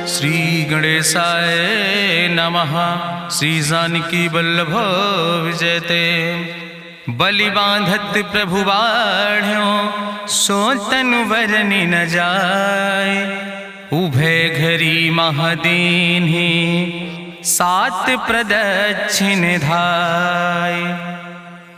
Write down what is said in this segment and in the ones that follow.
श्री गणेशाय नमः। श्री जानकी वल्लभ विजयते। बलि बांधत प्रभु बाढ़ो सो तनु बरनि न जाय। उभय घरी महादीन्हि सात प्रदक्षिण धाय।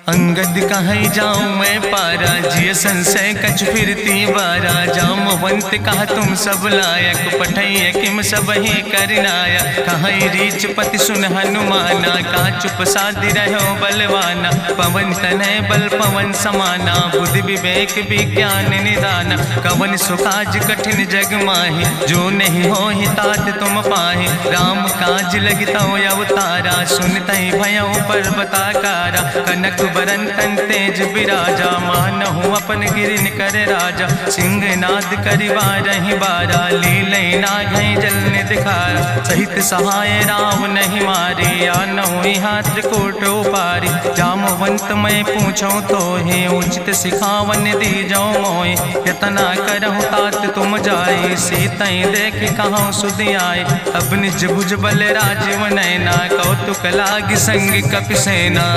अंगद कहीं जाऊं मैं पारा जिय संशय कछ फिरती बारा। जामवंत कहा तुम सब लायक पठैय किम सब ही करनाया। कहीं रीच पति सुन हनुमाना कहा चुप साधि रहो बलवाना। पवन तनय बल पवन समाना बुद्धि विवेक विज्ञान निदाना। कवन सुकाज कठिन जग माहि जो नहीं हो ही तात तुम पाहि। राम काज लगता अवतारा सुनतहि भयो पर्वताकारा। कनक बरन तन तेज बिराजा मानहु अपन गिरिन कर राजा। सिंह नाद करिवा रही बारा लीलै नाघै जल दिखारा। सहित सहाय राम नहीं मारे आनहु हाथ कोट उपारी। जामवंत मैं पूछो तो हे उचित सिखावन दी जाओ मोय। यतना करहु तात तुम जाए सीतई देख कहूँ सुध आए। अब निज भुज बल राजीव नैना कौतुक लाग संग कपिसेना।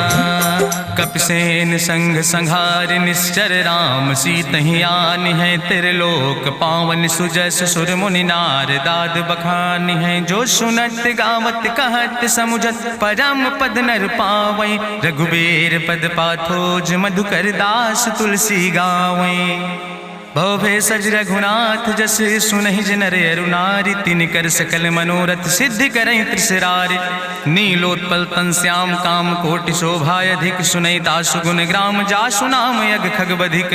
कपिसेन संग संहार निश्चर राम सीतहि आनि है त्रिलोक पावन। सुजस सुर मुनि नार दाद बखानि है। जो सुनत गावत कहत समुझत परम पद नर पावै। रघुबीर पद पाथोज मधुकर दास तुलसी गावै। भवे सज रघुनाथ जस सुनहि जिनर अरुनारि। तिनकर सकल मनोरथ सिद्धि करहि त्रिसरारि। नीलोत्पल तन श्याम काम कोटि शोभाय अधिक। सुनहि तासु गुण ग्राम जासु नाम यज्ञ खग बधिक।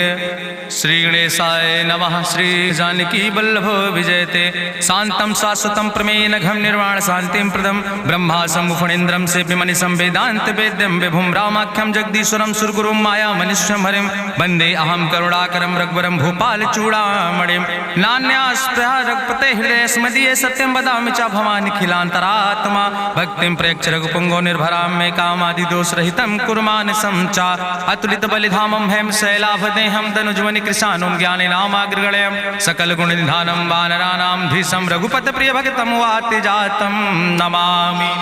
श्री गणेशाय नमः। श्री जानकी वल्लभ विजयते। शांतम शाश्वतम प्रमेय नघम निर्वाण शांतिम प्रदम। ब्रह्मा शंभु फणीन्द्रम से विमनि संवेदांत वेद्यम विभुम रामाख्यम जगदीश्वरम सुरगुरुम माया मनुष्यम हरिम। वंदे अहम करुणाकरम रघुवरम भूपाल चूड़ामणिम। नान्यास्पृहा रघुपते हृदय स्मदीये सत्यम वदामि च भवानि खिलांतरात्मा। भक्तिम प्रयच्छ रघुपुंगो निर्भराम मे कामादि दोष रहितम कुर्मान् समचा। अतुलित बलिधामम हेम शैलाभदेहम दनुजवनि कृशानुम ज्ञानि नामाग्रगण्यम। सकल गुण निधानम वानराणाम धीशम रघुपत प्रिय भक्तम वाति जातम नमामि।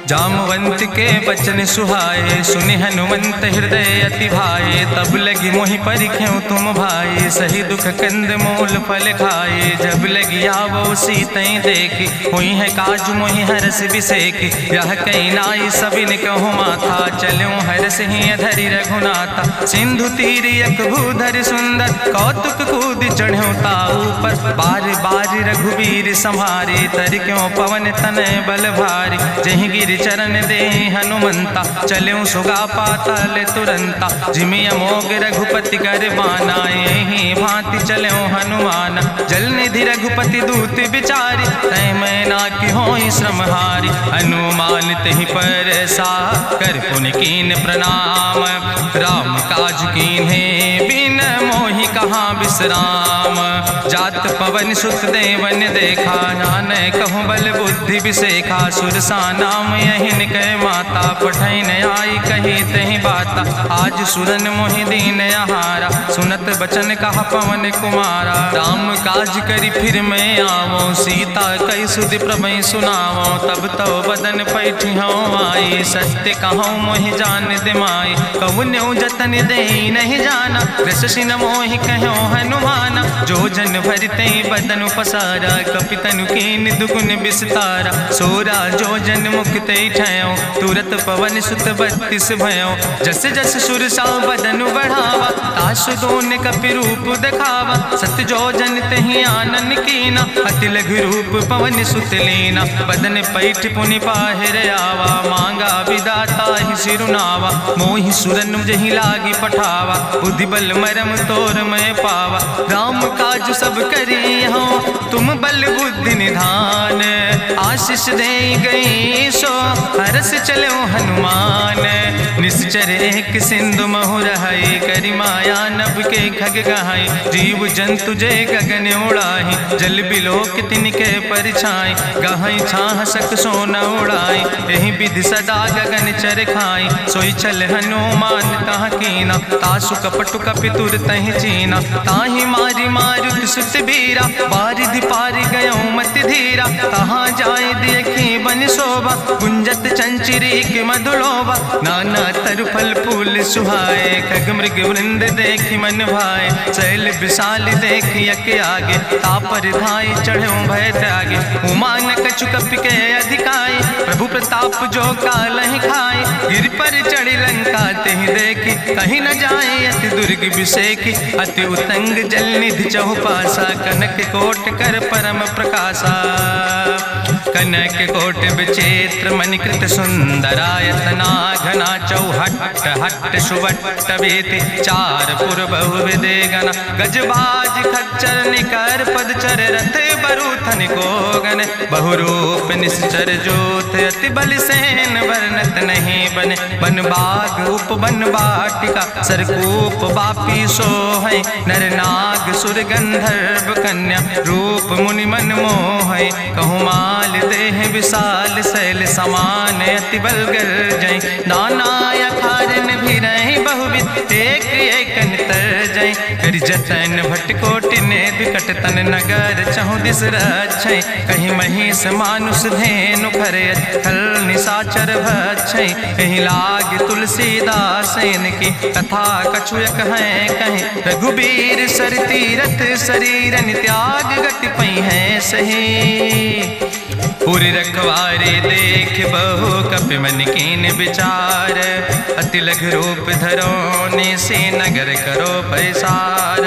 जामवंत के बचन सुहाए सुनि हनुमंत हृदय अति भाए। तब लगी मोहि परिख्यों तुम भाई सही दुख कंद मूल फल खाए। जब लगी आवो सीतई देखी हुई है काज मोहि हरस बिसेखी। यह कई नाई सबिन कहु माथा चलूं हरस ही धरि रघुनाथा। सिंधु तीर यक भूधर सुंदर कौतुक कूद चढ़्यो ताऊ पर। बार बार रघुबीर संहारे तर क्यों पवन तनय बल भारी। जहि गिर चरण दे हनुमंता चल्यों सुगा पाताल तुरंता। जिमि अमोघ रघुपति कर बाना यही भांति चल्यों हनुमान। जल निधि रघुपति दूत बिचारी तय मैं ना कि होई श्रमहारी। हनुमान तहि पर सा कर पुनि कीन प्रणाम। राम काज कीन्हे बिन मोहि कहाँ विश्राम। जात पवन सुत देवन देखा नानय कहूँ बल बुद्धि विसेखा। सुरसा नाम यहिन कह माता पठैन आई कही तहि बाता। आज सुरन मोहि दीन आहारा सुनत बचन कहा पवन कुमारा। राम काज करि फिर मैं आवो सीता कई सुधि प्रभै सुनावो। तब तो बदन पैठियो आई सत्य कहूँ मोहि जान दिमाई। कहुन्यो जतन दे नहीं जाना रससिन मोहि कहो हनुमाना। जो जन भरते बदन पसारा कपितनु कीन दुगुन विस्तारा। सोरा जो जन मुक्ते ठयो तुरत पवन सुत 32 भयो। जस जस सुरसा बदन बढ़ावा तासु दोन कपि रूप दिखावा। सत जो जन तहि आनन कीना अति लघु रूप पवन सुत लीना। बदन पैठ पुनि पाहिर आवा मांगा विदाता ही सिरुनावा। मोहि सुरन जहि लागी पठावा बुद्धि बल मरम तोर मैं पावा। राम काज सब करी हो तुम बल बुद्धि निधान। आशीष दे गई सो हरस चलो हनुमान। निश्चर एक सिंधु महु रहाई करि माया नभ के खग गहाई। जीव जंतु जे गगन उड़ाही जल बिलोक तिनके परिछाई। गहाई छाह सक सोन उड़ाई यही विधि सदा गगन चर खाई। सोई चल हनुमान तहाँ कीना तासु कपटु कपि तुर तहि चीना। ताहि मारी मारुत सुत बीरा बारिधि पारि गयो मति रघुबीरा, तहाँ जाए देखी बन शोभा, गुंजत चंचरी के मधुलोभा, नाना तरु फल फूल सुहाए, खग मृग वृंद देखी मन भाए, शैल विशाल देखी यके आगे, तापर धाय चढ़ो भय त्यागे, उमान कछु कपि के अधिकाई, प्रभु प्रताप जो कालहि खाए, गिर पर चढ़ी लंका तेहि देखी, कहीं न जाए अति दुर्ग विषेखी, अति उतंग जल निधि चहुपासा, कनक कोट कर परम प्रकाशा, कनक कोट विचित्र मणिकृत सुंदरायतना, घना चौहट्ट हट्ट सुवट्ट वेति, चार पुर बहु विदे गण, गजबाज खच्चर निकर पदचर, रथ बरूथन को गण, बहुरूप निश्चर जोत, अति बल सेन वर्णत नहीं बने, बन बाग उप बन बाटिका, सरकूप बापी सोहै, नर नाग सुर गंधर्व कन्या, रूप मुनि मन मोहै, कहूँ माल देह विशाल शैल समान, अति बल गर्जै, नाना अखारन भी रही बहुविध, एक एक तर जय, कर जतन भटकोटि ने विकट तन नगर, चहु दिस रक्षै, कहीं महिष मानुष धेनु खरे, खल निशाचर भक्षै, कहीं लाग तुलसीदास इनकी, कथा कछुयक है कहीं, रघुबीर सर तीरथ शरीरन त्याग गति पई है सही, पूरी रखवारे देख बहु कपि मन कीन विचार, अति लघु रूप धरोने से नगर करो पैसार,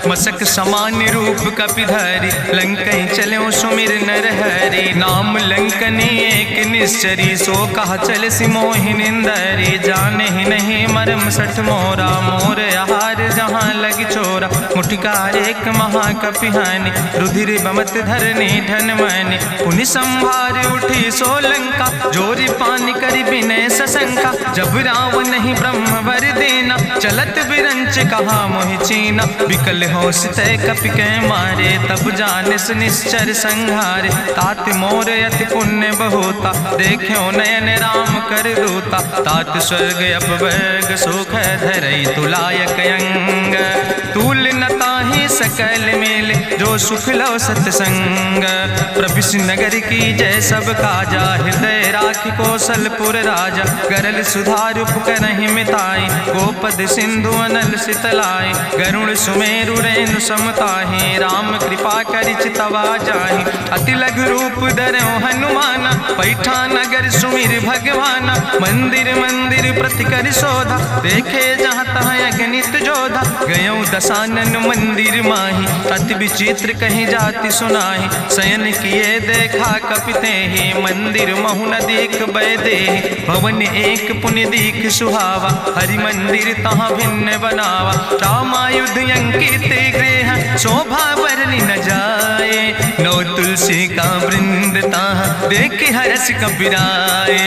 मसक समान रूप कपि धरि, लंकई चलो सुमिर नर हरि, नाम लंकनी एक निश्चरी, सो कहा चल सिमोहि निंदरी, जाने ही नहीं मरम सठ मोरा, मोर आहार जहाँ लग चोरा, मुठिकार एक महाकपिहानि, रुधिर बमत धरनी धन मनि, पुनि संभार उठी सोलंका, जोरी पानी करी विनय सशंका, जब रावण नहीं ब्रह्म वर देना, चलत बिरंच कहा मोहि चीना, विकल होश तय कपि के मारे, तब जानिस निश्चर संहारे, तात मोर अति पुण्य बहुता, देख्यो नयन राम कर दूता, तात स्वर्ग अपवर्ग सुख धरई तुलायक अंग, तूल न ताहि सकल मेल, जो सुख लो सत्संग, प्रभिस नगर की जय सब काजा, हृदय राखि कौशलपुर राजा, गरल सुधार उपकरहि मिताई, गोपद सिंधु अनल सितलाई, गरुड़ सुमेरु रेणु समताहि, राम कृपा करि चितवा जाहि, अति लघु रूप धरौ हनुमाना, पैठा नगर सुमिर भगवाना, मंदिर मंदिर प्रति कर शोधा, देखे जहाँ तहाँ अगणित जोधा, गयौ दशानन मंदिर माही, अति विचित्र कहीं जाति सुनाही, शयन किए देखा कपिते ही, मंदिर महु न देख बैदे, भवन एक पुण्य दीख सुहावा, हरि मंदिर तहाँ भिन्न बनावा, रामायुध अंकित गृह, शोभा बरली न जाए, नौ तुलसी का वृंद तहाँ देख हरस कपिराए,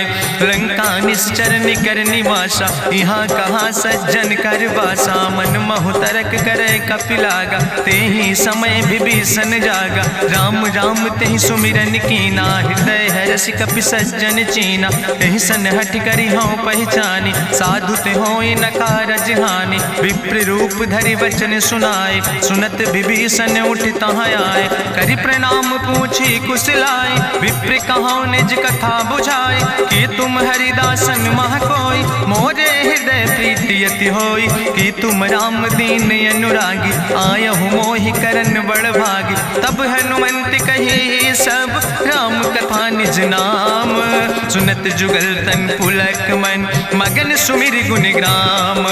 लंका निश्चर निकर निवासा, यहाँ कहाँ सज्जन कर बासा, मन महु तरक करे कपिलागा, ते ही समय विभीषण जागा, राम राम तेहि सुमिरन कीना, हृदय हरस कपि सज्जन चीना, तेहि सन हठ करी हूँ पहचानी, साधु ते होई न कारज हानि, विप्र रूप धरि वचन सुनाए, सुनत विभीषण उठ तहाँ आए, करि प्रणाम पूछी कुशलाए, विप्र कहाँ निज कथा बुझाए, कि तुम हरिदासन मह कोई, मोरे हृदय प्रीति अति होई, कि तुम राम दीन अनुरागी, आयहु मोहि करन बड़ भागी, तब हनुमंत कही सब राम कथा निज नाम, सुनत जुगल तन पुलक मन, मगन सुमिर गुण ग्राम,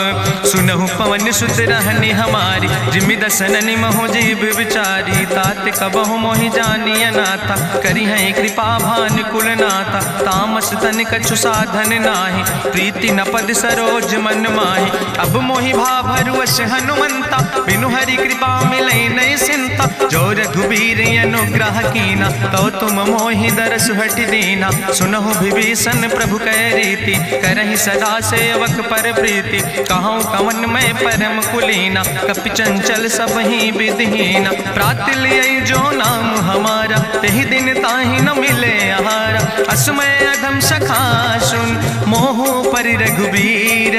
सुनहु पवन सुत रहनी हमारी, जिमि दसननि महो जीव विचारी, तात कबहु मोहि जानी अनाथा, करी है कृपा भान कुल नाथा, तामस तन कछु साधन नाही, प्रीति न पद सरोज मन माही, अब मोहि भाभरुवश हनुमंता, बिनु हरि कृपा मिलै नहीं सिंता, जो रघुबीर अनुग्रह कीना, तो तुम मोहि दरस हट दीना, सुनहु विभीषण प्रभु कै रीति, करहि सदा सेवक पर प्रीति, कहूँ कवन मैं परम कुलीना, कपि चंचल सब ही विधिहीना, प्रात लियै जो नाम हमारा, तेहि दिन ताहि न मिले आहारा, असमय अधम सखा सुन, मोहु पर रघुबीर,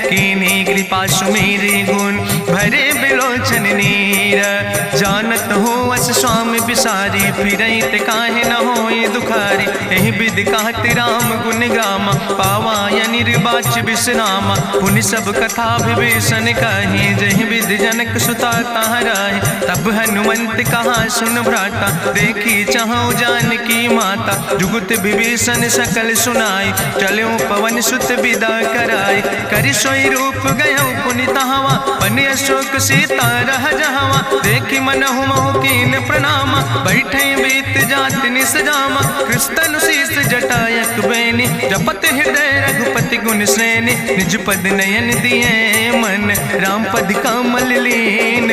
कीन्ही कृपा सुमेरि गुण, भरे बिलोचन नीर, जानत हो अस स्वामी बिसारी, फिरई ते काहे न होई दुखारी। एहि विधि कहत राम गुण गामा, पावा निर्बाच विश्रामा। पुनि सब कथा विभीषण कही, जहि विधि जनक सुता कहाँ रहे। तब हनुमंत कहा सुन भ्राता, देखी चाहूँ जानकी माता। जुगुत विभीषण सकल सुनाई, चलो पवन सुत विदा कराई। करि सोई रूप गयो पुनि तहवा, बन अशोक सीता रह जहवा। देखी मनहु महु कीन प्रणामा, बैठे बीत जात निस जामा। कृष्ण शीस जटायक बेनी, जपत हृदय रघुपति गुण श्रेणी। निज पद नयन दिए मन, राम पद कमल लीन।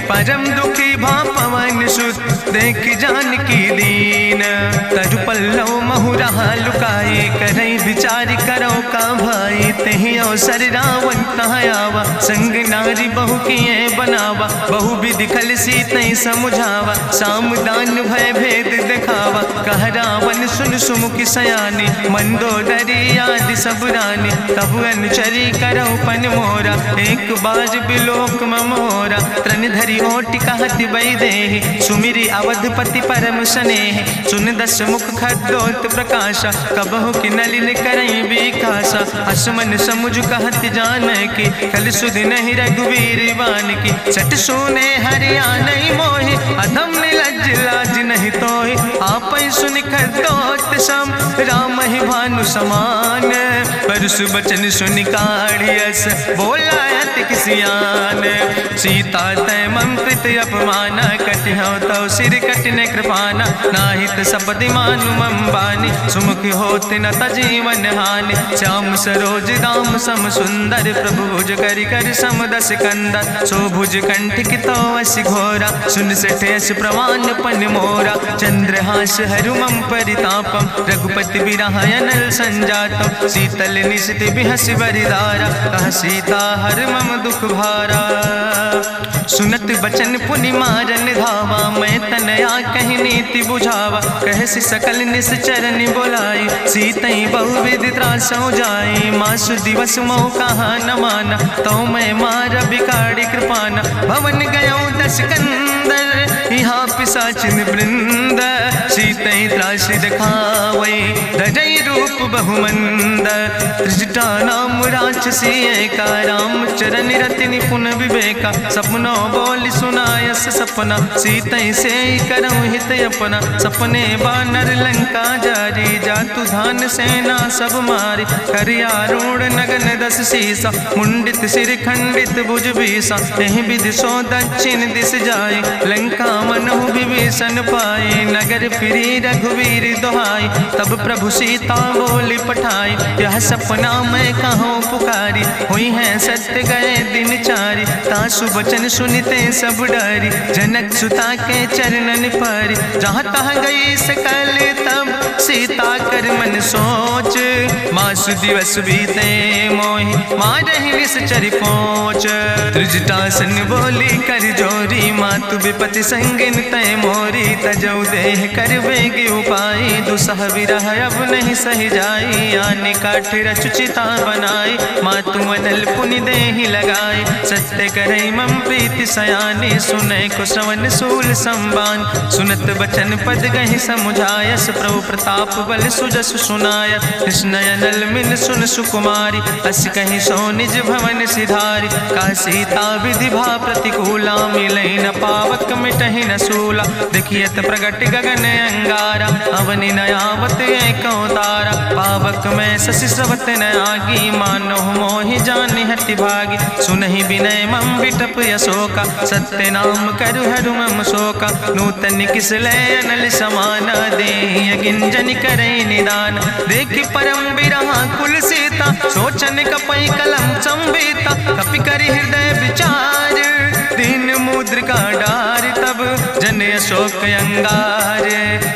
परम दुखी भा पवन सुत, देख जानकी दीन। तरु पल्लव महु रहा लुकाई, करई विचार करो का भाई। तेहि अवसर रावण तहाँ आवा, संग नारी बहु किए बनावा। बहु विधि खल सीतै समुझावा, साम दान भय भेद दिखावा। कह रावण सुन सुमुखी सयानी, मंदोदरी आदि सब रानी। तब अनुचरी करो पन मोरा, एक बार बिलोक ममोरा। त्रन धरि ओटि कहत वैदेही, सुमिरी अवधपति परम स्नेह। सुन दस मुख खद्योत प्रकाशा, कबहु कि नलिन करई विकासा। असमन समुझ कहत जानकी, कल सुध नहीं रघुवीर बान की। सट सुने हरियाणई मोहि, अधम निलज्ज लाज नहीं तोहि। आपै सुनि खद्योत सम, राम ही भानु समान। परसु बचन सुनि काढ़ियस, बोला अति किसियान। सीता तै मम कृत अपमाना, कटिहौ तौ सिर कटिन कृपाना। नाहित सपदि मानु मम बानी, सुमुख होत न तजीवन हानि। श्याम सरोज दाम सम सुंदर, प्रभु भुज करि कर सम दस कंदर। सो भुज कंठ कितो अस घोरा, सुन सठेस प्रमाण पन मोरा। चंद्रहास हरु मम परितापम, रघुपति बिरहायनल संजातम। शीतल निशित बिहस बरिदारा, कह सीता हर मम दुख भारा। सुनत बचन पुनि मारन धावा, मैं तनया कहि नीति बुझावा। कहसि सकल निश्चरन बोलाई, सीतई बहुविधि त्रासौ जाई। मासु दिवस मोह कहा न माना, तो मैं मार बिकाड़ी कृपाना। भवन गयो दस कंदर, यहाँ पिशाचिन वृंद। सीतई त्रास दिखावई, धजई रूप बहुमंद। त्रिजटा नाम राक्षसी एका, राम चरण रति निपुण विवेका। सपनो बोल सुनायस सपना, सीतई से करऊँ हित अपना। सपने बानर लंका जारी, जातु धान सेना सब मारी। करियारूढ़ नगन दस सीसा, मुंडित सिर खंडित भुज बीसा। एहि विधि सो दक्षिण दिस जाय, लंका मनहु विभीषण पाए। नगर फिरी रघुवीर दोहाई, तब प्रभु सीता बोली पठाई। यह सपना मैं कहूँ पुकारी, हुई है सत्य गए दिन चारी। तासु बचन सुनते सब डरी, जनक सुता के चरणन पर। जहाँ तहाँ गई सकल तब, सीता कर मन सोच। मासु दिवस बीते मोहि, मारहि निश्चर पहुँच। त्रिजटासन बोली कर जोरी, मातु विपति संगिन तय मोरी। तजौ देह कर बेगी उपाय, दुसह विरह अब नहीं सही जाई। आने काठ रचुचिता बनाई, मातु मनल पुनि देहि लगाई। सत्य करई मम प्रीति सयानी, सुनै को श्रवण सूल संबान। सुनत बचन पद गहि समुझायस, प्रभु प्रताप बल सुजस सुनाय। कृष्णयनल मिन सुन सुकुमारी, अस कहि सो निज भवन सिधारी। का सीता विधि भा प्रतिकूला, मिलई न पावक मिटहि न सूला। देखियत प्रगट गगन अंगारा, अवनि नयावत एक तारा। पावक में शशि स्रवत न आगी, मानो मोहि जानि हटि भागी। सुनहि विनय मम विटप यशोका, सत्य नाम करु हरु मम शोका। नूतन किस लय अनल समाना, देहि गिंजन करई निदान। देखि परम बिरहा कुल सीता, सोचन कपई कलम संवेता। कपि करि हृदय विचार, दीन मुद्रिका डार। तब जन अशोक अंगार,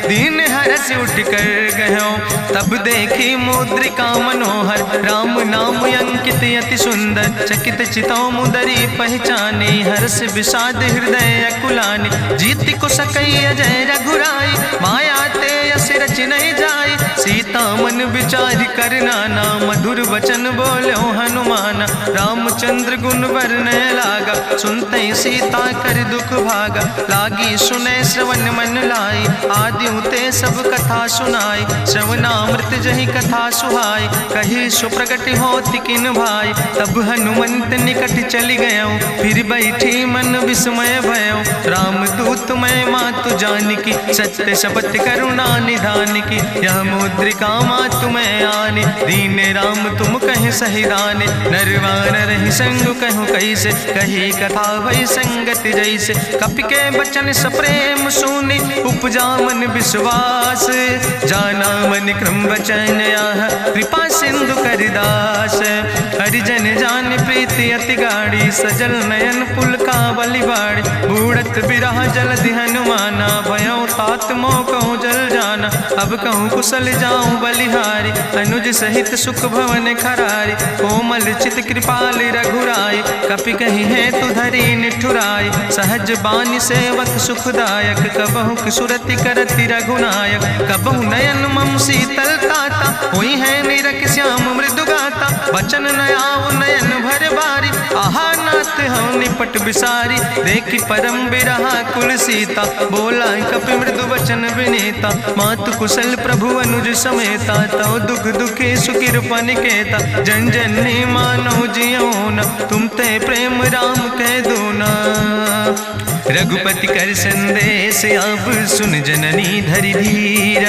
दीन हरस उठ कर गयो। तब देखी मुद्रिका मनोहर, राम नाम अंकित अति सुंदर। चकित चितौ मुदरी पहचानी, हर्ष विषाद हृदय अकुलानी। जीत को सकई अजय रघुराई, माया ते यस रच नहीं जाई। सीता मन विचार कर नाना, मधुर वचन बोलो हनुमाना। रामचंद्र गुण वर्णय लागा, सुनते सीता कर दुख भागा। लागी सुने श्रवण मन लाई, आदि ते सब कथा सुनाई। श्रवणामृत जहि कथा सुहाई, कही सुप्रगट होति किन भाई। तब हनुमंत निकट चली गयो, फिर बैठी मन विस्मय भयो। राम दूत मैं मातु जानकी, सत्य शपथ करुणा निधान की। यह मुद्रिका मातु मैं आने, दीन राम तुम कहे सही दाने। नरवान रही संग कहूँ कैसे, कही कथा भई संगति जैसे। कपि के बचन सप्रेम सुनी, उपजा मन विश्वास। जाना मन क्रम वचन आह, कृपा सिंधु करिदास। हरिजन जान प्रीति अति गाढ़ी, सजल नयन पुलकावली बाड़ी। बूढ़त बिरह जलधि हनुमाना, भयो तात मोह कहूँ जल जाना। अब कहूँ कुशल जाऊँ बलिहारी, अनुज सहित सुख भवन खरारी। कोमल चित कृपाल रघुराई, कपि कही है तु धरी निठुराई। सहज बानी सेवक सुखदायक, कबहु किशुरति करति रघुनायक। कबहु नयन मम शीतल ताता, हुई है निरख श्याम मृदु गाता। बचन न आव नयन भर बारी, आहा नाथ हम निपट बिसारी। देखी परम बिरहा कुल सीता, बोला कपि मृदु वचन विनीता। मातु कुशल प्रभु अनुज समेता, तव दुख दुखी सुकृपा निकेता। जन जननी मानो जियो न, तुम ते प्रेम राम कह दो ना। रघुपति कर संदेश अब सुन जननी धरि धीर।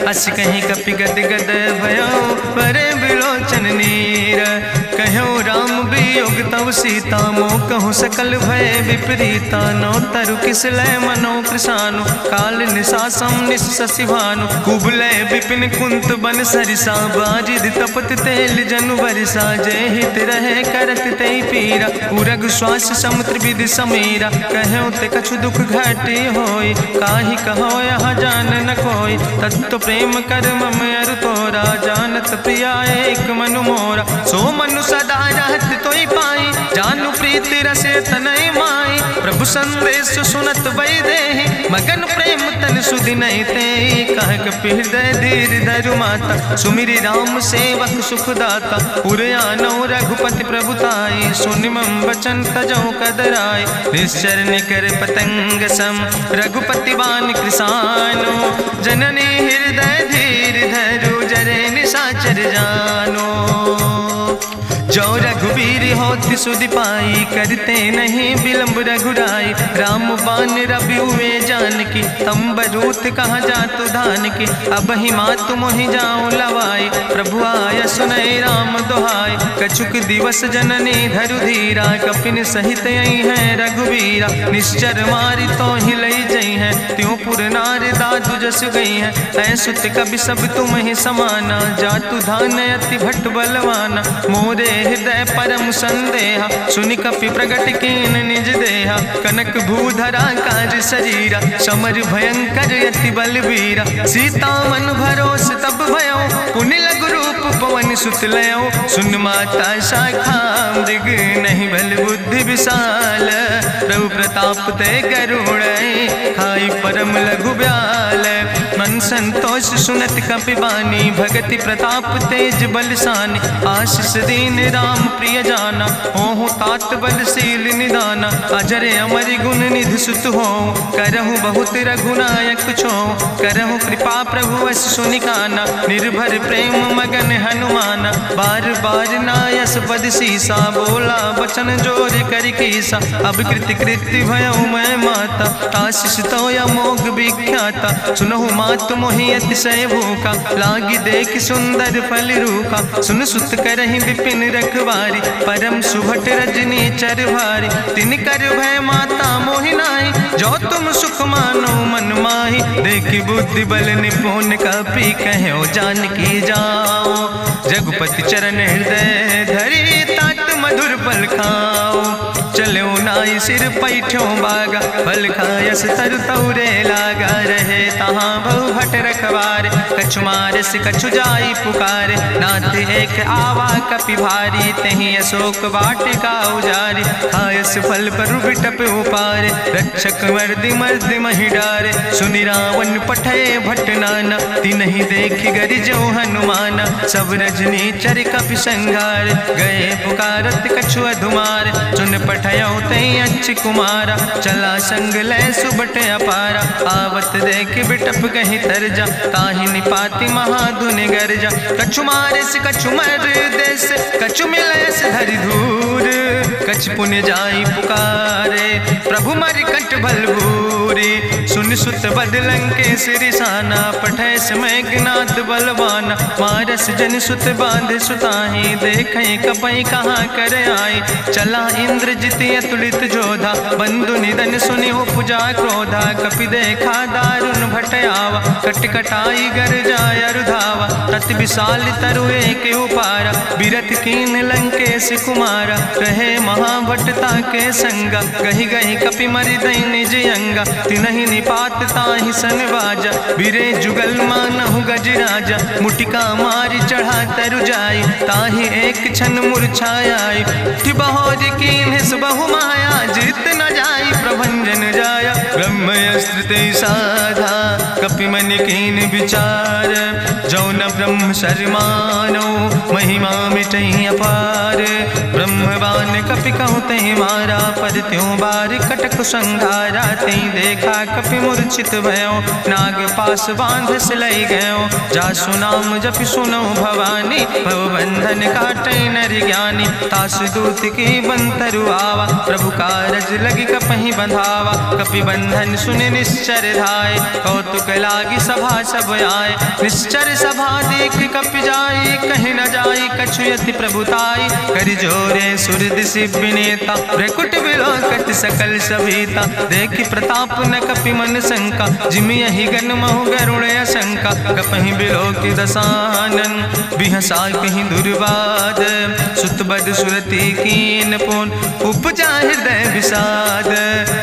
अस कहीं कपि गद गद भयो, परे बिलोचन नीर। कहो राम वियोग तव सीता, मोह कहूँ सकल भय विपरीता। नौ तरु किस लय मनो कृशानु, काल निशासम निशि भानु। कुबलय विपिन कुंत बन सरिसा, बाजिद तपत तेल जनु बरिसा। जय हित रहे करत ते पीरा, उरग श्वास समुद्र विधि समीरा। कहो ते कछु दुख घटी होई, काहि कहो यहाँ जान न कोई। तत्व प्रेम कर मम अरु तोरा, जानत प्रिया एक मनु मोरा। सो मनु सदा रहत तोई पाई, जानु प्रीति रसे तनय माई। प्रभु संदेश सुनत वै देहि, मगन प्रेम तन सुधि नहीं ते। कह कपि हृदय धीर धरु माता, सुमिरि राम सेवक सुखदाता। उर आनो रघुपति प्रभुताई, सुनि मम वचन तजौ कदराई। निश्चर निकर पतंग सम, रघुपति बान कृसानो। जननी हृदय धीर धरु, जरे निशाचर जानो। जो रघुवीर होति सुधि पाई, करते नहीं विलंब रघुराई। राम बान रवि हुए जानकी, तंबरूथ कहाँ जातु धान की। अब ही मातु मोहि जाऊँ लवाई, प्रभु आय सुनय राम दुहाई। कछुक दिवस जननी धरु धीरा, कपिन सहित यही है रघुवीरा। निश्चर मारी तो ही लई जई है, त्यों पुर नार दादु जस गई है। ऐसुत कवि सब तुम ही समाना, जातु धान अति भट्ट बलवाना। मोरे हृदय परम संदेहा, सुनि कपि प्रगट कीन निज देहा। कनक भूधरा काज शरीरा, समर भयंकर अति बलवीरा। सीता मन भरोस तब भयो, पुनि लघु रूप पवन सुत लयो। सुन माता शाखा मृग, नहीं बल बुद्धि विशाल। प्रभु प्रताप ते गरुड़, खाई परम लघु ब्याल। मन संतोष सुनत कपि बानी, भगति प्रताप तेज बलसानी। आशीष दीन राम प्रिय जाना, ओहु तात बलशील निदाना। अजर अमर गुण निधि सुत हो, करहु बहुत रघुनायक छो। करहु कृपा प्रभु अस सुनिकाना, निर्भर प्रेम मगन हनुमाना। बार बार नायस पद सीसा, बोला बचन जोर कर कीसा। अब कृति कृति भयो मैं माता, आशीष तो अमोघ विख्याता। सुनहु मातु मोहि अतिशय भूखा, लागी देख सुंदर फल रूखा। सुन सुत करहि विपिन रखवारी, परम सुभट रजनी चर भारी। तिन कर भय माता मोहि नाहि, जो तुम सुख मानो मन माहि। देखि बुद्धि बल निपुण कपि, कहो जानकी जाओ। रघुपति चरण हृदय धरि, तात मधुर फल खाओ। चलो नाई सिर पैठों बागा, फल खायस तरु तौरे लागा। रहे तहाँ बहु भट रखवारे, कछु मारस कछु जाई पुकारे, नाथ एक आवा कपि भारी, तहीं अशोक वाटिका उजारी, खायस फल पर बिटप उपारे, रक्षक मर्दि मर्दि महि डारे, सुनि रावण पठय भट नाना, तिन्हि देखि गरिजौ हनुमाना, सब रजनी चर कपि संघार, गए पुकारत कछु अधुमार, सुन पठयौ तहीं अच्छ कुमारा, चला संग लै सुबट अपारा, आवत देख बिटप कहीं तरजा, ताहि निपाति महाधुनि गर्जा, कछु मारिस कछु मर देस, कछु मिलयस धरि धूर, कछ पुण्य जाई पुकारे, प्रभु मरि कंठ बल भूरी, सुन सुत बद लंकेश रिसाना, पठय समय ज्ञात बलवाना, मारस जन सुत बांध सुताहि, देखें कपई कहाँ कर आए, चला इंद्रजित अतुलित जोधा, बंधु निधन सुनि उपजा क्रोधा, कपि देखा दारुण भट आवा, कट कटाई गर जाय रुधावा, तत विशाल तरु एक उपारा, बिरथ कीन लंकेश कुमारा, रहे महाभटता के संगा, गहि गहि कपि मरि दई निज अंगा, तिन्हि निपात ताहि सन बाजा, बिरे जुगल मानहु गजराजा, मुटिका मारि चढ़ा तरु जाई, ताहि एक क्षण मूर्छाई, बहोर कीन्हिस बहु माया, जीत न जाई प्रभंजन जाया, ब्रह्मस्त्र ते साधा, कपि मन कीन विचार, जौ न ब्रह्म शर्मानो, महिमा मिटई अपार, ब्रह्मवान कपि कहु तहि मारा, पर त्यों बार कटक संघारा, तई देखा कपि मूर्छित भयो, नाग पास बांध सिलई गयो, जासु नाम जपि सुनो भवानी, भव बंधन काटई नर ज्ञानी, तासु दूत की बंतरु आवा, प्रभु कारज लगी कपहि बंधावा, कपि बंधन सुनि निश्चर धाय, कौतुक लागी सभा सब आए, निश्चर सभा देख कपि जाई, कहीं न जाई कछु यति प्रभुताई, कर जोरे सुर दिसि विनेता, भ्रकुट विलोकत सकल सभीता, देखि प्रताप न कपि मन शंका, जिमि यहि गन महु गरुण शंका, कपहि बिलोकि दसानन, बिहसा कहीं दुर्वाद, सुत बद सुरति कीन पुन, उपजा हृदय विषाद,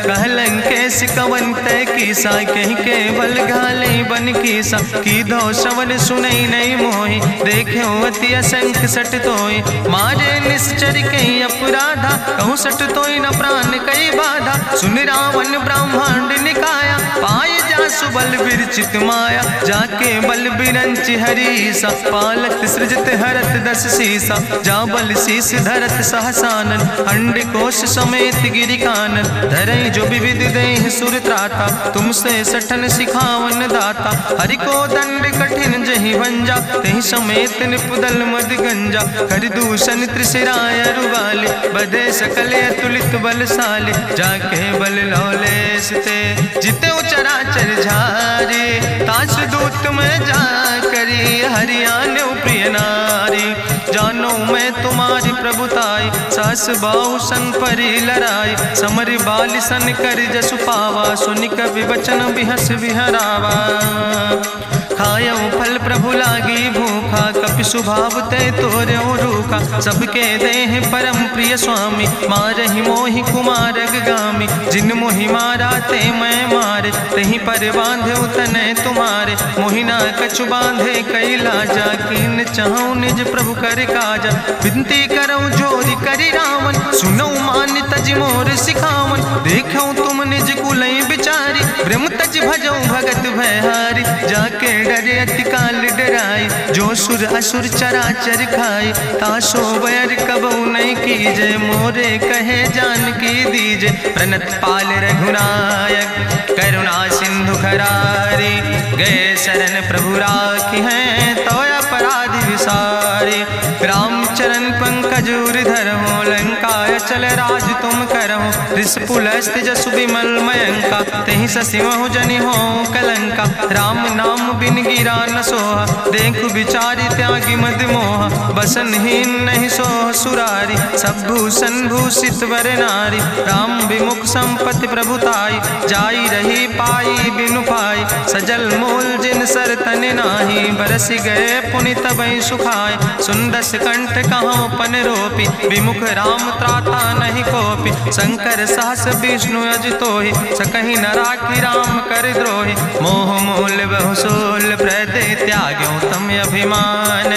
कहलन केस कवन तय कीसा, कहीं केवल घाले बन कीसा, की दो श्रवण सुनई नहीं मोहि, देखे अति असंख सट तोय, मारे निश्चर कहीं अपराधा, कहूँ सट तोय न प्राण कई बाधा, सुन रावण ब्रह्मांड निकाया, पाय जासु बल विरचित माया, जाके बल बिरंचि हरीसा, पालत सृजत हरत दस सीसा, जा बल शीस धरत सहसानन, अंड कोश समेत गिरि कानन, धरई जो विविध देह सुर त्राता, तुमसे सठन सिखावन दाता, हरि को दंड कठिन जहि भंजा, तहि समेत निपुदल मद गंजा, कर दूषण त्रिशिराय रुवाले, बधे सकल अतुलित बलशाले, जाके बल लौलेस ते, जिते चराचर झारे, तास दूत में जा करी, हरियाणा प्रिय नारी, जानो मैं तुम्हारी प्रभुताई, सास बाहु सन परी लड़ाई, समर बाल सन कर जसु पावा, सुनि कवि वचन बिहस विहरावा, खायो फल प्रभु लागी भूखा, कपि स्वभाव ते तोर्यो रूखा, सबके देह परम प्रिय स्वामी, मारहि मोहि कुमार गामी, जिन मोहि मारा ते मैं मारे, तहीं पर बांधे तने तुम्हारे, मोहिना कछु बांधे कई लाजा, कीन चाहूं निज प्रभु कर काजा, विनती करऊं जोरी करी रावण, सुनऊ मान तज मोर सिखावन, देखऊं तुम निज कुलई बिचारी, ब्रह्म तज भजऊं भगत भयहारी, जाके डरे अति काल डराई, जो सुर असुर चराचर खाई, तासो बैर कबऊ नहीं कीजे, मोरे कहे जान की दीजे, प्रणत पाल रघुनायक करुणा सिंधु खरारी, गए शरण प्रभु राखी हैं तो अपराध विसारी, रामचरण पंकज उर धरहु, लंकाय चल राज तुम करहु, रिसपुलस्त जसु विमल मयंका, तेहि ससिमहु जनि हो कलंका, राम नाम बिन गिरा न सोहा, देखु बिचारी त्यागी मद मोहा, बसनहीन नहीं सोह सुरारी, सब भूषण भूषित वर नारी, राम विमुख संपत्ति प्रभुताई, जाई रही पाई बिनु पाई, सजल मूल जिन सर तन नाही, बरस गए पुनि तबहि सुखाए। सुंदस कंठ कहाँ पन रोपी, विमुख राम त्राता नहीं कोपी। शंकर सहस विष्णु अजितोहि, सकहि न राखी राम कर द्रोहि। मोह मूल बहुसूल प्रदे त्याग्यो तम अभिमान।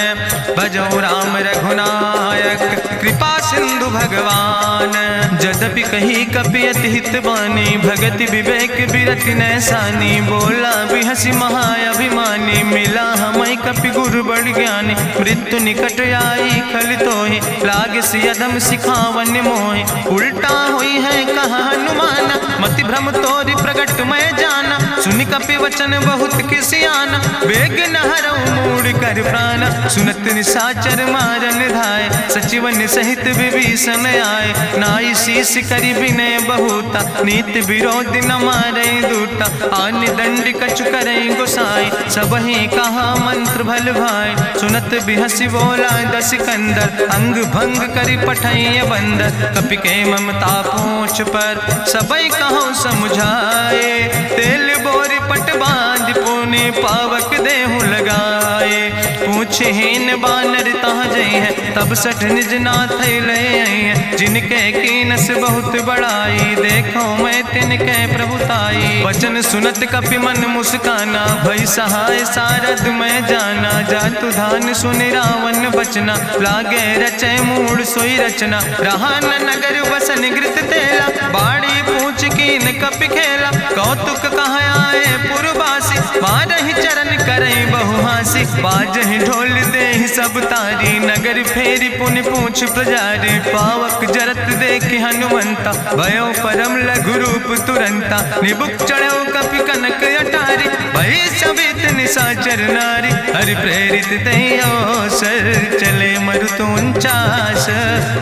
भजो राम रघुनायक कृपा सिंधु भगवान। यद्यपि कही कपि अति हित बानी, भगति विवेक बिरति नैसानी। बोला बिहसी महाअभिमानी, मिला हमै कपि गुरु बड़ ज्ञानी। मृत्यु निकट आई खल तोहि, लागे सियदम सिखावन मोहि। उल्टा हुई है कहा हनुमाना, मति भ्रम तोरि प्रगट मैं जाना। सुनि कपि वचन बहुत किसियाना, बेग न हरऊ मूढ़ कर प्राण। सुनत निशाचर मारन धाय, सचिवन सहित विभीषण आए। नाई शीस करि विनय बहुता, नीति विरोध न मारे दूता। आन दंड कछु करे गोसाई, सबहि कहा मंत्र भल भाई। सुनत बिहसी बोला दस कंदर, अंग भंग करि पठैय बंदर। कपि के ममता पूछ पर, सबई कहो समुझाए। तेल बोरी पट बांध पुनि पावक देहु लगाए। पूछहीन बानर तहाँ जई है, तब सठ निज नाथ ले आई है। जिनके कीनस बहुत बड़ाई, देखो मैं तिनके प्रभुताई। वचन सुनत कपि मन मुस्काना, भई सहाय सारद मैं जाना। जातु धान सुनि रावण बचना, लागे रचे मूढ़ सोई रचना। रहा न नगर बसन घृत तेला, बाड़ी पूछ कीन कपि खेला। कौतुक कहाँ आए पुरवासी, मारहि चरण करई बहु हासी। बाजहि ढोल देहि सब तारी, नगर फेरी पुनि पूछ प्रजारी। पावक जरत देखि हनुमंता, भयो परम लघु रूप तुरंता। निबुक चढ़ो कपि कनक अटारी, भई सबित निशाचर नारी। हरि प्रेरित देहि अवसर, चले मरुत 49।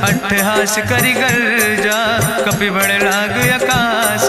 अट्ठहास करि गर्जा, कपि बड़ लाग आकाश।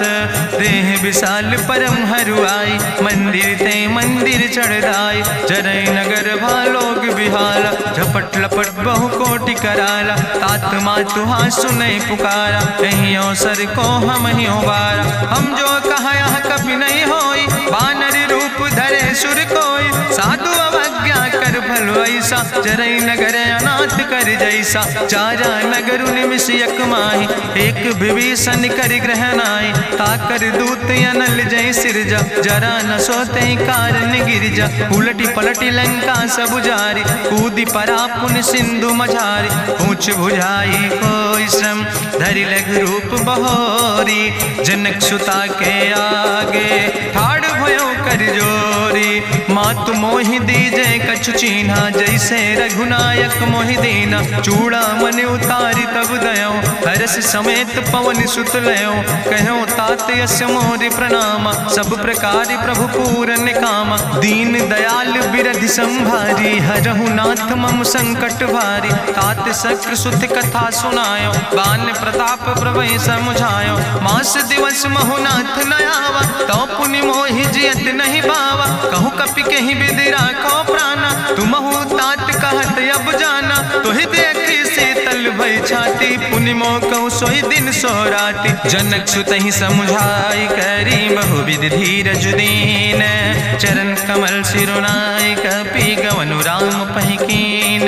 देह विशाल परम हरुआई, मंदिर ते मंदिर चढ़ाई। जरई नगर भालोग बिहाला, झपट लपट बहु कोटि कराला। तात मातु हाँ सुनै पुकारा, यही अवसर को हम ही उबारा। हम जो कहा यहाँ कभी नहीं होई, बानर रूप धरे सुर कोई। साधु अवज्ञा कर भल ऐसा, जरई नगर अनाथ कर जैसा। चारा नगर निमिष यक माही, एक विभीषण कर ग्रह नाई। ताकर दूत अनल जय सिरजा, जरा न सोते कारण गिरजा। उलटी पलटी लंका सब जारी, कूदी परा पुन सिंधु मझारी। पूछ बुझाई कोई श्रम, धरि लघु रूप बहोरी। जनक सुता के आगे, ठाड़ भयो कर जोरी। मातु मोहि दीजे कछु चीन्हा, जैसे रघुनायक मोहि दीना। चूड़ा मन उतारी तब दयो, हरस समेत पवन सुत लयो। कहो तात यस मोरि प्रणामा, सब प्रकार प्रभु पूरन कामा। दीन दयाल बिरधि संभारी, हरहु नाथ मम संकट भारी। तात शक्र सुत कथा सुनायो, बान प्रताप प्रभु समुझायो। मास दिवस महु नाथ न आवा, तो पुनि मोहि जियत नहीं बावा। कहु कपि कहीं विधि राखो प्राणा, तुमहु तात कहत अब जाना। तुहि देखी शीतल भई छाती, पुनि मोह कहु सोई दिन सो राति। जनक सुतहि समुझाई, करी बहुविधि धीरज दीन। चरण कमल सिरुनाई, कपि गवनु राम पहि कीन।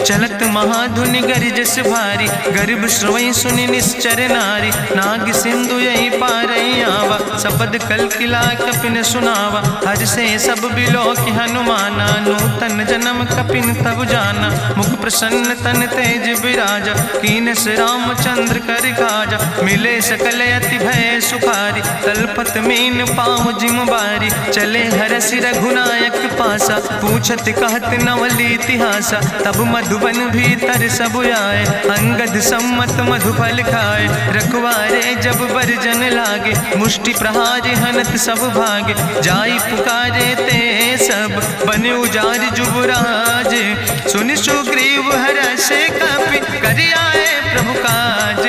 चलत महाधुनि गरिजस भारी, गर्भ श्रवई सुनि निश्चर नारी। नाग सिंधु यही पारई आवा, सबद कल किला कपिन सुनावा। हर से सब बिलो कि हनुमाना, नूतन जन्म कपिन तब जाना। मुख प्रसन्न तन तेज विराजा, कीनस रामचंद्र कर काजा। मिले सकल अति भय सुखारी, तलपत मीन पाँव जिम बारी। चले हरसि रघुनायक पासा, पूछत कहत नवल इतिहासा। तब मधुबन भीतर सब आए, अंगद सम्मत मधुफल खाए। रखवारे जब बरजन लागे, मुष्टि प्रहारे हनत सब भागे। जाई पुकारे ते सब, बने उजार जुबराज। सुनि सुग्रीव हर्षे कपि, करि आए प्रभु काज।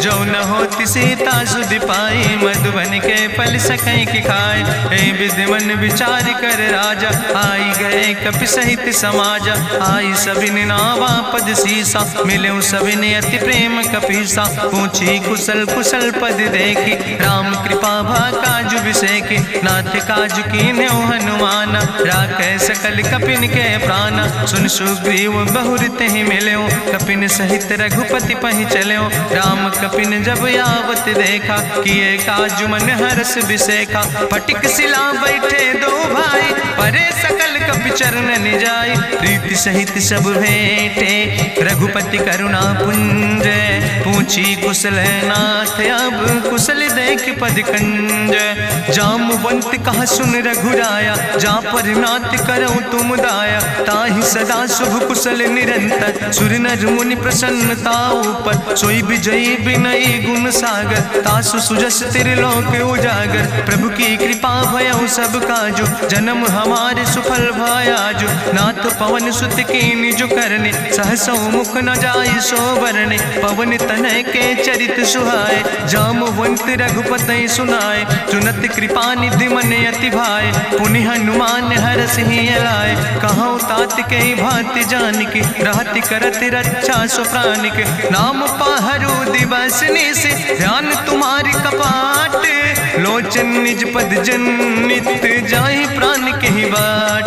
जो न होति सीता सुध पाई, मधुबन के फल सकई की खाए। ए विधि मन विचार कर राजा, आई गए कपि सहित समाजा। आई सबिन नावा पद सीसा, मिले सबिन अति प्रेम कपीसा। पूछी कुशल कुशल पद देखी, राम कृपा भा काजु विसेखी। नाथ काजु कीन्हे हनुमान, राखे सकल कपिन के प्राण। सुन सुग्रीव बहुर तेहि मिल्यो, कपिन सहित रघुपति पहि चल्यो। राम कपिन जब आवत देखा, किए काजु मन हरस विसेखा। फटिक सिला बैठे दो भाई, परे सकल कपि चरण जाय। प्रीति सहित सब भेंटे, रघुपति करुणा पुंज। पूछी कुशल नाथ, अब कुशल देख पद कंज। जामवंत कहा सुन रघुराया, जा पर नाथ करऊं तुम दाया। ताहि सदा शुभ कुशल निरंतर, सुर नर मुनि प्रसन्नता ऊपर। सोई विजयी विनयी गुण सागर, तासु सुजस त्रिलोक उजागर। प्रभु की कृपा भयउ सब काजु, जन्म हमारे सुफल भयाजु। नाथ पवन सुत कीन्हि जो करने, सहसौ मुख न जाय सो बरने। पवन तनय के चरित सुहाए, जामवंत रघुपति सुनाए। चुनत कृपा निधि मन अति भाए, पुनि हनुमान हरषि लाए। कहौं तात के भांति जानकी, रहति करत रक्षा सो प्राणिक। नाम पाहरु दिवस निश, ध्यान तुम्हारी कपाट। लोचन निज पद जनित, जाहि प्राण के ही बाट।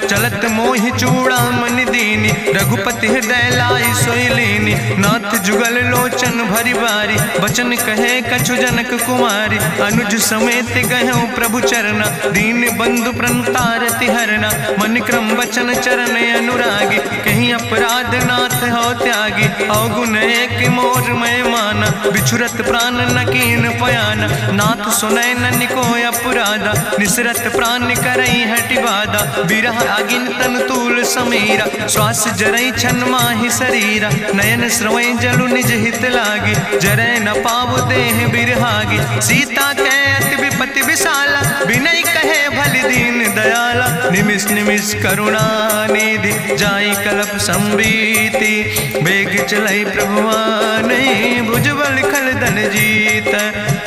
चलत मोहि चूड़ामणि दीनी, रघुपति हृदय लाई सोई लीनी। नाथ जुगल लोचन भरि बारी, बचन कहे कछु जनक कुमारी। अनुज समेत गहऊँ प्रभु चरना, दीन बंधु प्रणतारति हरना। मन क्रम वचन चरण अनुरागी, कहीं अपराध नाथ हो त्यागी। अवगुण एक मोर मैं माना, बिछुरत प्राण न कीन पयाना। नाथ सुनय ननि को अपराधा, निसरत प्राण करई हटि बाधा। बिरह अगिन तन तूल समीरा, श्वास जरई छन माहि शरीरा। नयन श्रवई जलु निज हित लागी, जरय न पाव देह बिरहागी। सीता के अति विपति विशाला, विनय कहे भलि दीन दयाला। निमिष निमिष करुणा निधि, जाई कलप संबीति। बेग चलई प्रभुआनहि, भुजबल खल धन जीत।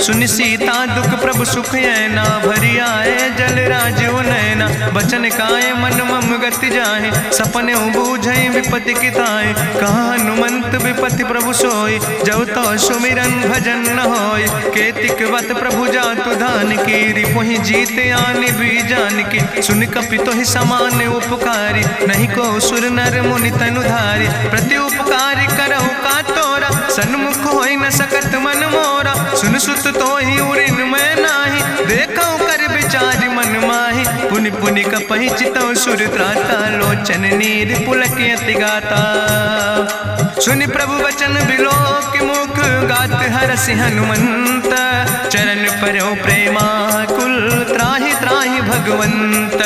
सुनि सीता दुख प्रभु सुख ऐना, भरि आए जल राजो नैना। बचन काए मन मम गति जाहे, सपने बूझई विपति किताए। कहा हनुमंत विपति प्रभु सोई, जब तो सुमिरन भजन न होय। केतिक वत प्रभु जातु धान की, रिपुहि जीत आने भी जान की। सुन कपि तोहि समान उपकारी, नहीं को सुर नर मुनि तनु धारी। प्रति उपकारी करहु का तोरा, सन्मुख होई न सकत मन मोरा। सुन सुत तोहि उरिन मैं नाही, देखौ कर विचार मन माही। पुनि पुनि कपहि चितौ सुर त्राता, लोचन नीर पुलक अति गाता। सुनि प्रभु वचन बिलोक मुख, गात हरषि हनुमंत। चरण परौ प्रेमाकुल, त्राहि त्राहि भगवंत।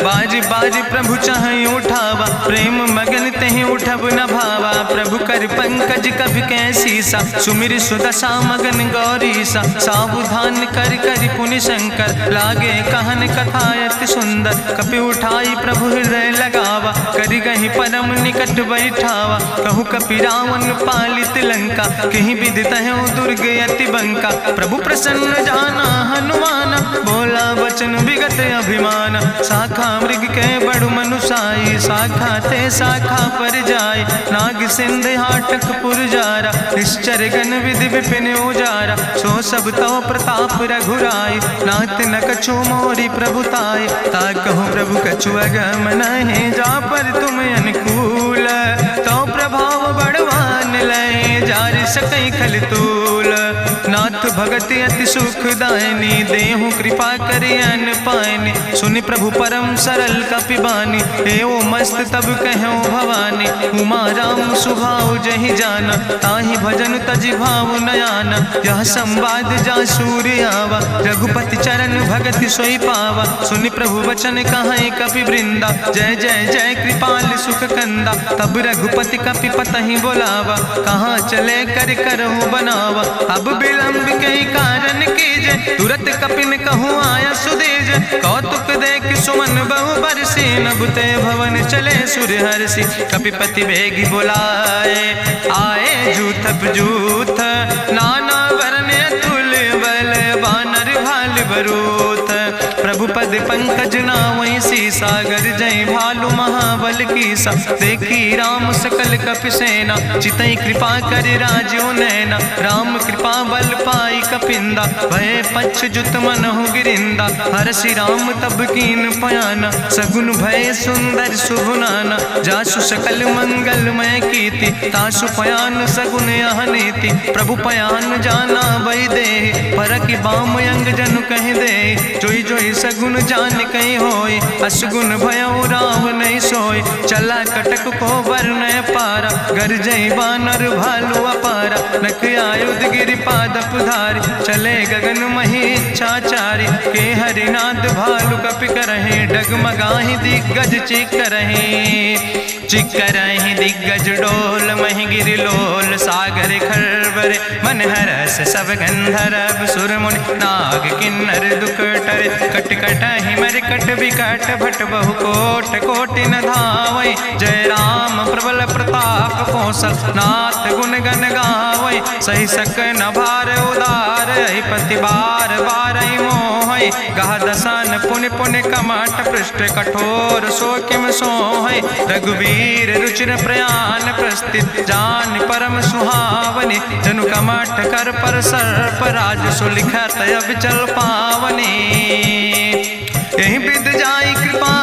बाज बाज प्रभु चाहि उठावा, प्रेम मगन तेहि उठब न भावा। प्रभु कर पंकज कभि कैसीसा, सुमिर सुदशा मगन गौरीसा। सावधान कर कर पुनि शंकर, लागे कहन कथा अति सुंदर। कपि उठाई प्रभु हृदय लगावा, करि गहि परम निकट बैठावा। कहु कपि रावण पालित लंका, कहि विधि तहु दुर्ग अति बंका। प्रभु प्रसन्न जाना हनुमाना, बोला वचन विगत अभिमान। शाखा मृग के बड़ु मनुसाई, शाखा ते शाखा पर जाय। नाग सिंध हाटक पुरजारा, निश्चर गण विधि विपिन उजारा। सो सब तव प्रताप रघुराई, नाथ न कछु मोरी प्रभुताई। ताकहु प्रभु कछु अगम नहीं, जा पर तुम अनुकूल। तो प्रभाव बड़वान लय, जार सकई खल तूल। नाथ भगति अति सुखदायनी, देहु कृपा करि अन पायनि। सुनि प्रभु परम सरल कपिबानी, एवं मस्त तब कहूँ भवानी। उमा राम सुभाव जहि जाना, ताहि भजन तजि भाव नयाना। यह संवाद जा सूर्य आवा, रघुपति चरण भगति सोई पावा। सुनि प्रभु वचन कहाई कपि वृंदा, जय जय जय कृपाल सुख कंदा। तब रघुपति कपि पतहि बोलावा, कहाँ चले कर करहु बनावा। अब विलंब कई कारण कीजे, तुरत कपिन कहूँ आया सुदेज। कौतुक देख सुमन बहु बरसी, नभते भवन चले सूर्य हर्षि। कपिपति बेगी बुलाए, आए जूथ जूथ नाना वरने बरूथ। प्रभु पद पंकज नावै सीसा, गर जय भालु महाबल कीसा। देखी राम सकल कपि सेना, चितई कृपा कर राजो नैना। राम कृपा बल पाई कपिंदा, भय पछ जुत मनहु गिरिंदा। हरषि राम तब कीन पयाना, सगुन भय सुंदर शुभ नाना। जासु सकल मंगलमय कीर्ति, तासु पयान सगुन यह नीति। प्रभु पयान जाना भई दे, परखि बाम अंग जनु कहि दे। जोई जोई सगुन जान कहीं होय, असगुन भयउ राम नहीं सोय। चला कटक को बरनय पारा, गरजई बानर भालु अपारा। नख आयुध गिरि पादप धारी, चले गगन मही इच्छाचारी। के हरिनाद भालु कपि करहि, डगमगाहि दिग्गज चिकरहि। चिकरहि दिग्गज डोल, महि गिरि लोल सागर खरबरे। मन हरस सब गंधर्व सुर मुनि, नाग किन्नर दुख टरे। कट कटहि मरकट विकट, भट बहु कोट कोटि न धावै। जय राम प्रबल प्रताप कौशल, नाथ गुण गण गावै। सही सक न भार उदार, पति बार बार मोहै। गह दसन पुनि पुनि कमठ, पृष्ठ कठोर सो किम सोहै। रघुवीर रुचिर प्रयान प्रस्थित, जान परम सुहावनी। जनु कमठ कर पर सर्प, राज सुलिखत अब चल पावनी। यही विद जाई कृपा